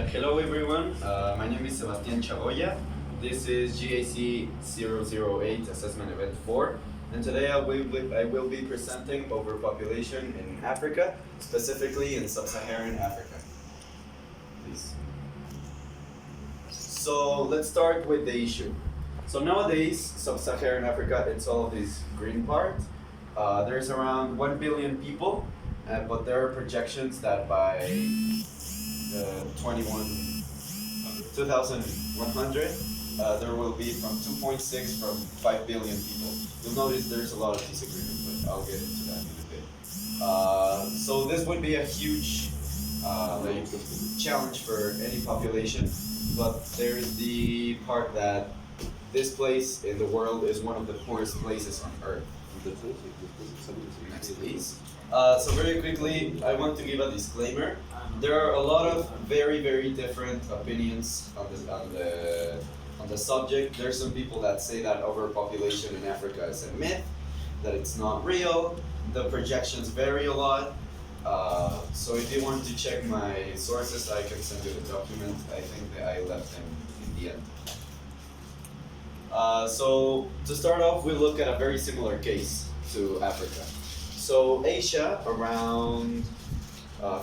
Hello everyone, my name is Sebastian Chagoya. This is GAC 008 Assessment Event 4, and today I will be presenting overpopulation in Africa, specifically in sub-Saharan Africa. Please. So let's start with the issue. So nowadays, sub-Saharan Africa, it's all of this green part. There's around 1 billion people, but there are projections that by 2100, there will be from 2.6 from 5 billion people. You'll notice there's a lot of disagreement, but I'll get into that in a bit. So this would be a huge challenge for any population, but there's the part that this place in the world is one of the poorest places on earth. Next, please. So very quickly, I want to give a disclaimer. There are a lot of very different opinions on the subject. There's some people that say that overpopulation in Africa is a myth, that it's not real. The projections vary a lot. So if you want to check my sources, I can send you the document. I think that I left them in the end. So to start off, we look at a very similar case to Africa. So Asia, around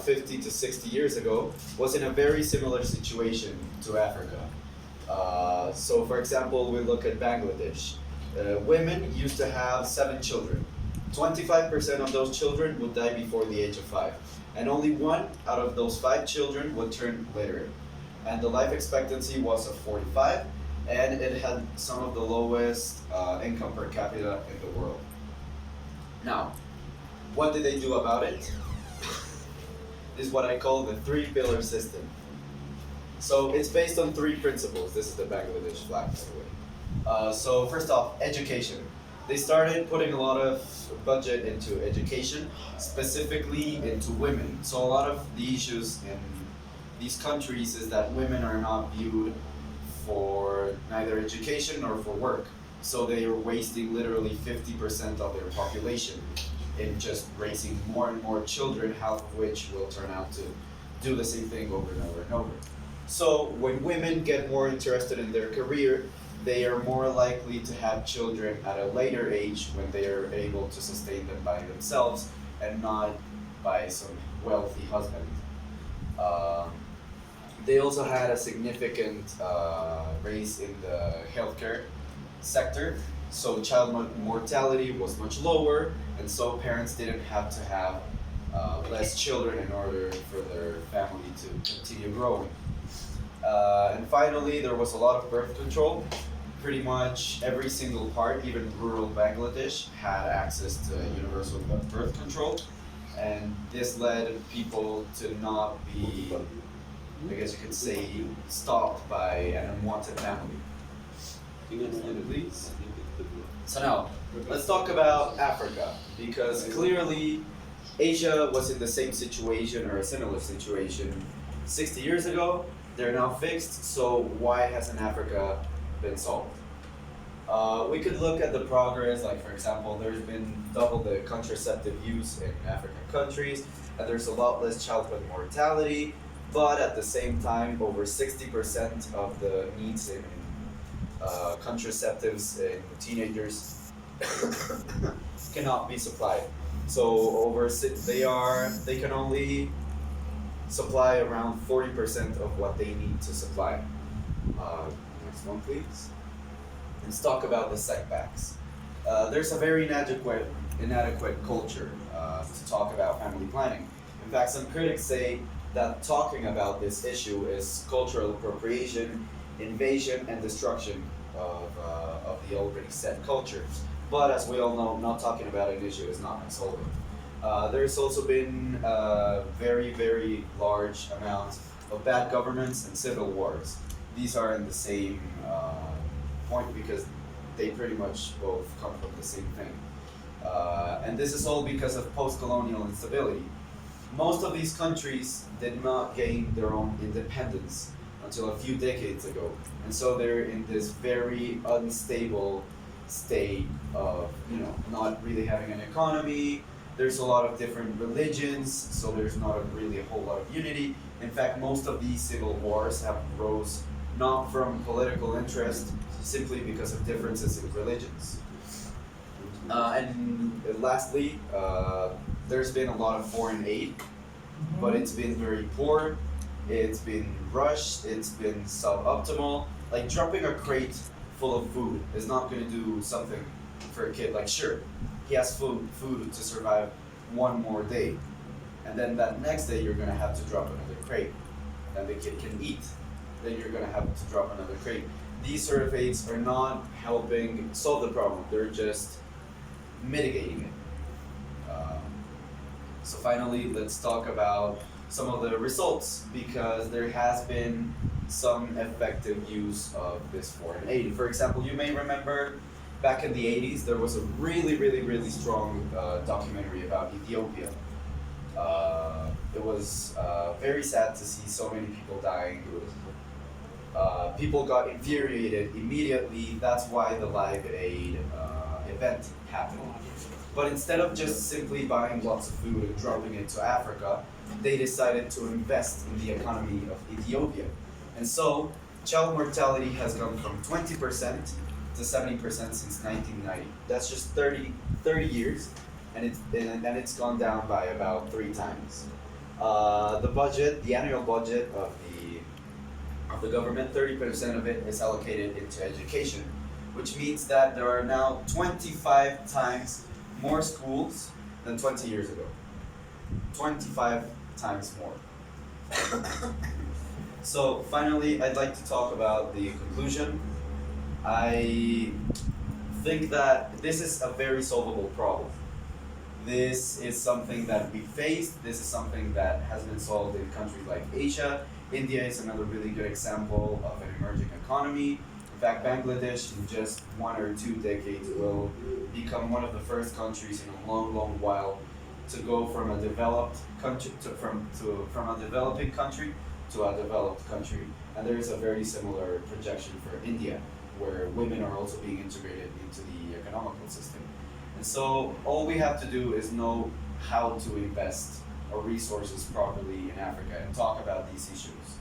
50 to 60 years ago, was in a very similar situation to Africa. So for example, we look at Bangladesh. Women used to have 7 children. 25% of those children would die before the age of 5. And only 1 out of those 5 children would turn literate. And the life expectancy was of 45, and it had some of the lowest income per capita in the world. Now, what did they do about it? This is what I call the 3-pillar system. So it's based on 3 principles. This is the Bangladesh flag, by the way. So first off, education. They started putting a lot of budget into education, specifically into women. So a lot of the issues in these countries is that women are not viewed for neither education nor for work. So they are wasting literally 50% of their population in just raising more and more children, half of which will turn out to do the same thing over and over and over. So when women get more interested in their career, they are more likely to have children at a later age when they are able to sustain them by themselves and not by some wealthy husband. They also had a significant raise in the healthcare sector, so child mortality was much lower, and so parents didn't have to have less children in order for their family to continue growing. And finally, there was a lot of birth control. Pretty much every single part, even rural Bangladesh, had access to universal birth control, and this led people to not be, I guess you could say, stopped by an unwanted family. Please. So now, let's talk about Africa, because clearly Asia was in the same situation or a similar situation 60 years ago. They're now fixed, so why hasn't Africa been solved? We could look at the progress, like for example, there's been double the contraceptive use in African countries, and there's a lot less childhood mortality, but at the same time, over 60% of the needs in contraceptives in teenagers cannot be supplied. So they can only supply around 40% of what they need to supply. Next one, please. Let's talk about the setbacks. There's a very inadequate culture to talk about family planning. In fact, some critics say that talking about this issue is cultural appropriation, invasion, and destruction of the already set culture. But as we all know, not talking about an issue is not solving. There's also been very large amounts of bad governments and civil wars. These are in the same point because they pretty much both come from the same thing. And this is all because of post-colonial instability. Most of these countries did not gain their own independence until a few decades ago. And so they're in this very unstable state of, not really having an economy. There's a lot of different religions, so there's not really a whole lot of unity. In fact, most of these civil wars have rose not from political interest, simply because of differences in religions. And lastly, there's been a lot of foreign aid, but it's been very poor, it's been rushed, it's been suboptimal. Like dropping a crate full of food is not going to do something for a kid. Like, sure, he has food to survive one more day, and then that next day you're going to have to drop another crate, and the kid can eat. Then you're going to have to drop another crate. These sort of aids are not helping solve the problem, they're just mitigating it. So finally, let's talk about some of the results, because there has been some effective use of this foreign aid. For example, you may remember back in the 80s there was a really strong documentary about Ethiopia. It was very sad to see so many people dying. People got infuriated immediately. That's why the Live Aid event happened. But instead of just simply buying lots of food and dropping it to Africa, they decided to invest in the economy of Ethiopia. And so, child mortality has gone from 20% to 70% since 1990. That's just 30 years, and it's gone down by about 3 times. The annual budget of the government, 30% of it is allocated into education, which means that there are now 25 times more schools than 20 years ago. 25 times more. So finally, I'd like to talk about the conclusion. I think that this is a very solvable problem. This is something that we faced. This is something that has been solved in countries like Asia. India is another really good example of an emerging economy. In fact, Bangladesh in just 1 or 2 decades will become one of the first countries in a long while to go from a developed country from a developing country to a developed country. And there is a very similar projection for India, where women are also being integrated into the economical system. And so all we have to do is know how to invest our resources properly in Africa and talk about these issues.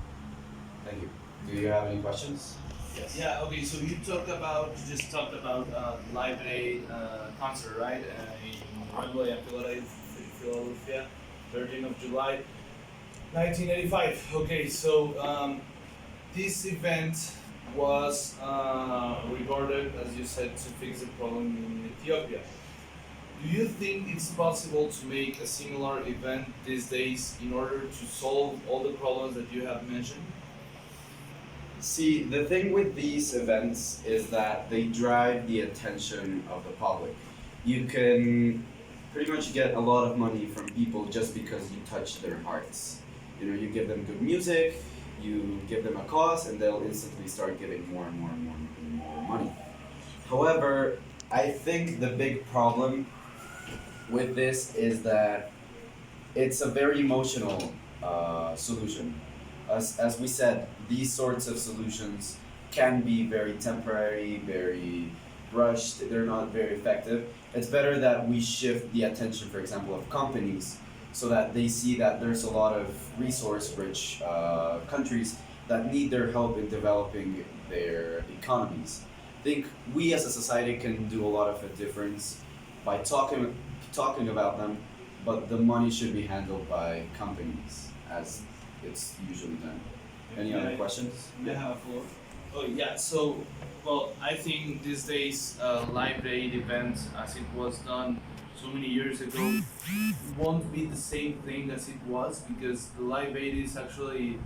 Thank you. Do you have any questions? Yes. Yeah. Okay. So you just talked about Live Aid concert, right? In Wembley and Philadelphia, 13th of July, 1985. Okay. So this event was regarded, as you said, to fix the problem in Ethiopia. Do you think it's possible to make a similar event these days in order to solve all the problems that you have mentioned? See, the thing with these events is that they drive the attention of the public. You can pretty much get a lot of money from people just because you touch their hearts. You know, you give them good music, you give them a cause, and they'll instantly start giving more and more money. However, I think the big problem with this is that it's a very emotional solution. As we said, these sorts of solutions can be very temporary, very rushed, they're not very effective. It's better that we shift the attention, for example, of companies so that they see that there's a lot of resource-rich countries that need their help in developing their economies. I think we as a society can do a lot of a difference by talking about them, but the money should be handled by companies, as it's usually done. Any other questions? Yeah. Oh yeah. So, well, I think these days Live Aid events, as it was done so many years ago, won't be the same thing as it was, because the Live Aid is actually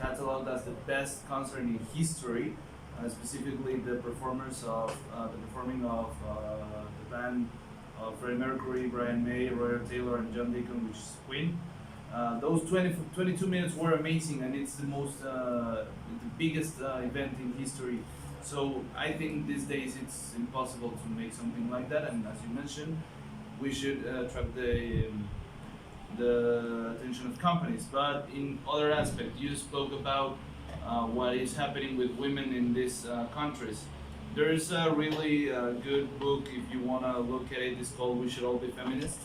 cataloged as the best concert in history. Specifically, the performing of the band of Freddie Mercury, Brian May, Roy Taylor, and John Deacon, which is Queen. Those 22 minutes were amazing, and it's the biggest event in history. So I think these days it's impossible to make something like that, and as you mentioned, we should attract the attention of companies. But in other aspects, you spoke about what is happening with women in these countries. There's a really good book, if you want to look at it. It's called "We Should All Be Feminists."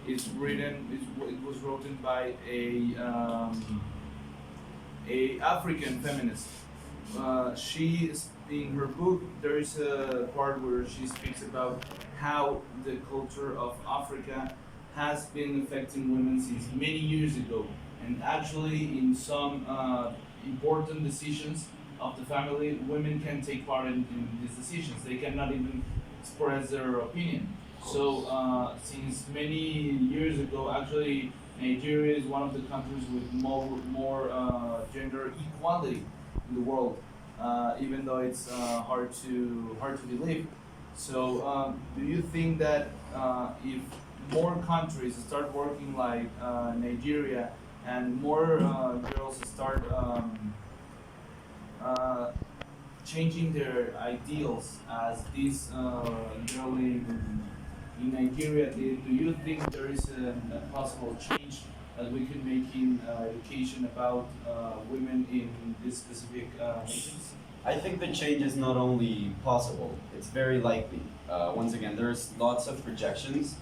It was written by a African feminist. She in her book there is a part where she speaks about how the culture of Africa has been affecting women since many years ago, and actually in some important decisions of the family, women can take part in these decisions. They cannot even express their opinion. So since many years ago, actually Nigeria is one of the countries with more gender equality in the world, even though it's hard to believe. So, do you think that if more countries start working like Nigeria and more girls start uh, changing their ideals as this girl in Nigeria did, do you think there is a possible change that we could make in education about women in these specific nations? I think the change is not only possible, it's very likely. Once again, there's lots of projections,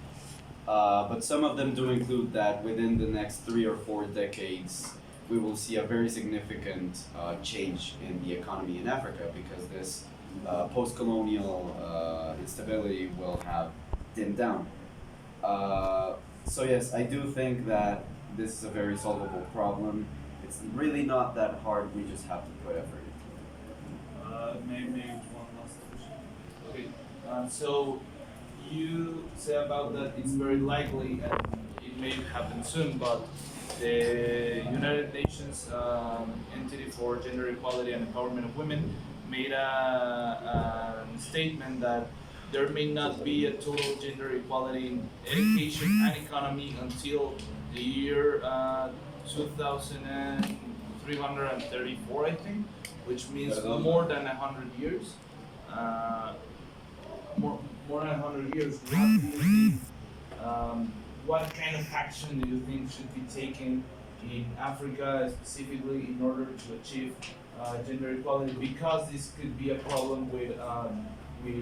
but some of them do include that within the next 3 or 4 decades, we will see a very significant change in the economy in Africa because this post colonial instability will have dimmed down. So, yes, I do think that this is a very solvable problem. It's really not that hard, we just have to put effort. Maybe one last question. Okay, so you say about that it's very likely and it may happen soon, but the United Nations entity for gender equality and empowerment of women made a statement that there may not be a total gender equality in education and economy until the year 2334, I think, which means more than 100 years. Uh, more than 100 years. What do you think? What kind of action do you think should be taken in Africa specifically in order to achieve gender equality? Because this could be a problem with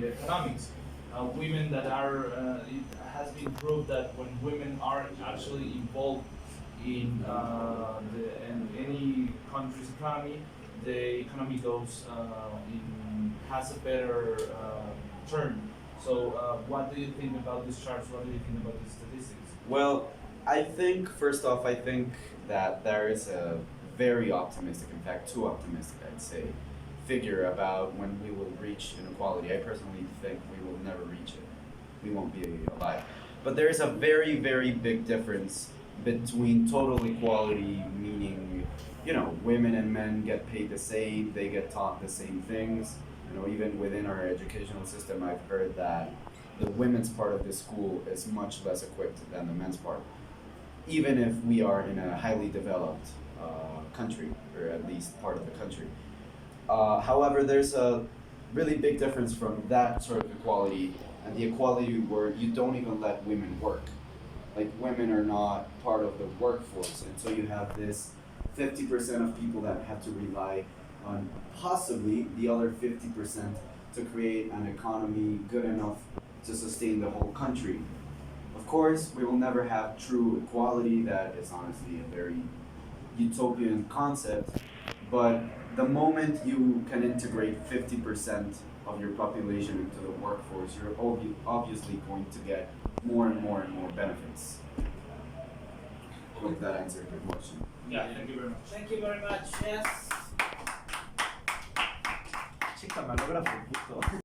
economics. Women that are it has been proved that when women are actually involved in in any country's economy, the economy goes has a better turn. So, what do you think about this chart? What do you think about these statistics? Well, I think, first off, I think that there is a very optimistic, in fact, too optimistic, I'd say, figure about when we will reach inequality. I personally think we will never reach it. We won't be alive. But there is a very, very big difference between total equality, meaning, women and men get paid the same, they get taught the same things. Even within our educational system, I've heard that the women's part of the school is much less equipped than the men's part, even if we are in a highly developed country, or at least part of the country. However, there's a really big difference from that sort of equality and the equality where you don't even let women work. Like, women are not part of the workforce, and so you have this 50% of people that have to rely on possibly the other 50% to create an economy good enough to sustain the whole country. Of course, we will never have true equality. That is honestly a very utopian concept, but the moment you can integrate 50% of your population into the workforce, you're obviously going to get more and more and more benefits. I hope that answered your question. Yeah, thank you very much. Thank you very much. Yes. Chica, malógrafo, puto.